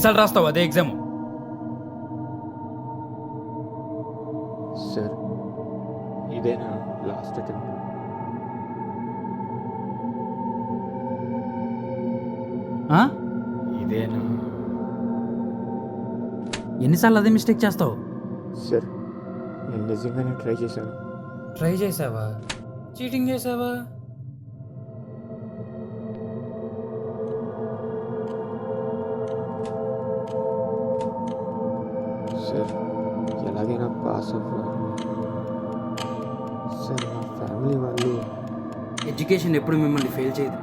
ఎన్నిసార్లు రాస్తావు అదే exam? Sir ఇదేనా లాస్ట్ అటెంప్ట్? ఇదేనా? ఎన్నిసార్లు అదే మిస్టేక్ చేస్తావు? సార్ నేను నిజంగానే ట్రై చేశాను. ట్రై చేసావా? చీటింగ్ చేసావా? సార్ ఎలాగైనా పాస్ అవ్వాలి సార్. మా ఫ్యామిలీ వాళ్ళు ఎడ్యుకేషన్ ఎప్పుడు మిమ్మల్ని ఫెయిల్ చేయదు.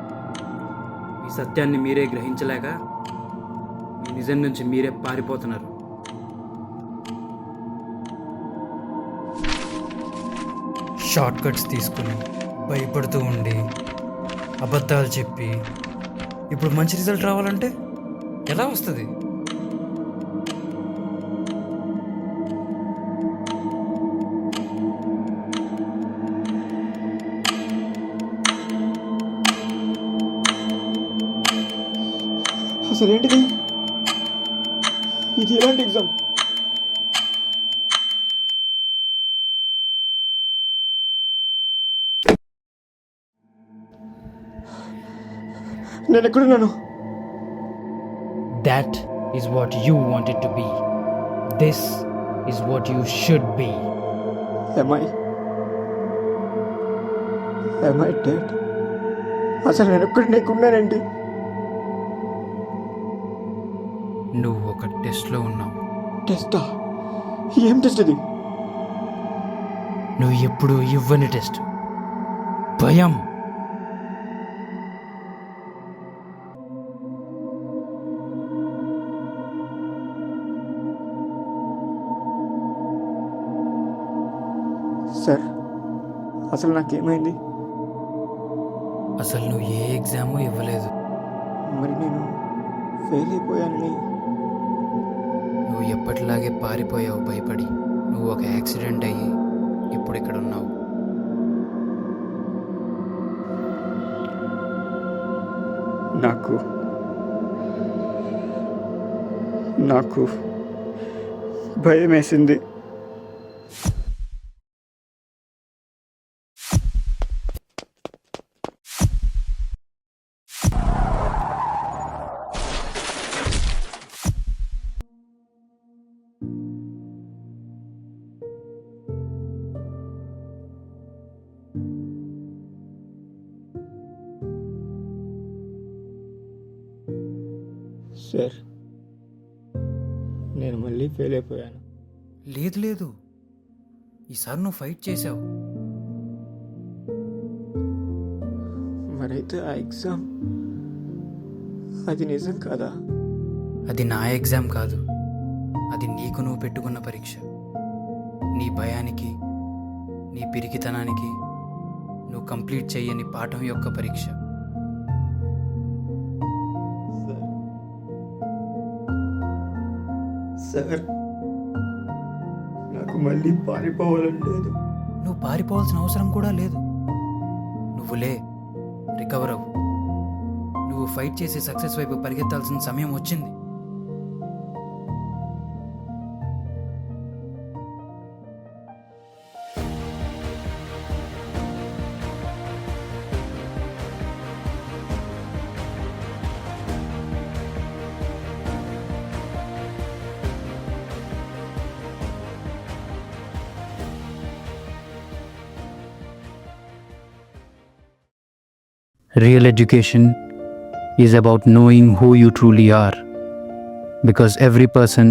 మీ సత్యాన్ని మీరే గ్రహించలేక మీ నిజం నుంచి మీరే పారిపోతున్నారు. షార్ట్ కట్స్ తీసుకుని భయపడుతూ ఉండి అబద్ధాలు చెప్పి ఇప్పుడు మంచి రిజల్ట్ రావాలంటే ఎలా వస్తుంది? అసలు ఏంటిది? ఇది ఎలాంటి ఎగ్జామ్? నేను ఎక్కడున్నాను? That is what you wanted to be. This is what you should be. Am I dead? అసలు నేను ఎక్కడ నీకున్నానండి? నువ్వు ఒక టెస్ట్లో ఉన్నావు. టెస్టా? ఏం టెస్ట్ ఇది? నువ్వు ఎప్పుడు ఇవ్వని టెస్ట్. భయం. సార్ అసలు నాకేమైంది? అసలు నువ్వు ఏ ఎగ్జాము ఇవ్వలేదు. మరి నేను ఫెయిల్ అయిపోయానని? నువ్వు ఎప్పటిలాగే పారిపోయావు భయపడి. నువ్వు ఒక యాక్సిడెంట్ అయ్యి ఇప్పుడు ఇక్కడ ఉన్నావు. నాకు భయం వేసింది. సార్ నేను మళ్ళీ ఫెయిల్ అయిపోయాను. లేదు, ఈసారి నువ్వు ఫైట్ చేసావు. మరైతే ఆ ఎగ్జామ్ అది నిజం కాదా? అది నా ఎగ్జామ్ కాదు, అది నీకు నువ్వు పెట్టుకున్న పరీక్ష. నీ భయానికి, నీ పిరికితనానికి నువ్వు కంప్లీట్ చెయ్యని పాఠం యొక్క పరీక్ష. సార్ నాకు మళ్ళీ పారిపోవాలని లేదు. నువ్వు పారిపోవాల్సిన అవసరం కూడా లేదు. నువ్వు రికవర్ అవ్వు. నువ్వు ఫైట్ చేసి సక్సెస్ వైపు పరిగెత్తాల్సిన సమయం వచ్చింది. Real education is about knowing who you truly are, because every person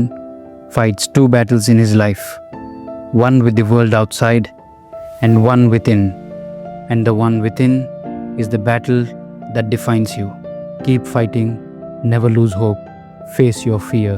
fights two battles in his life, one with the world outside and one within, and the one within is the battle that defines you. Keep fighting, never lose hope, face your fear.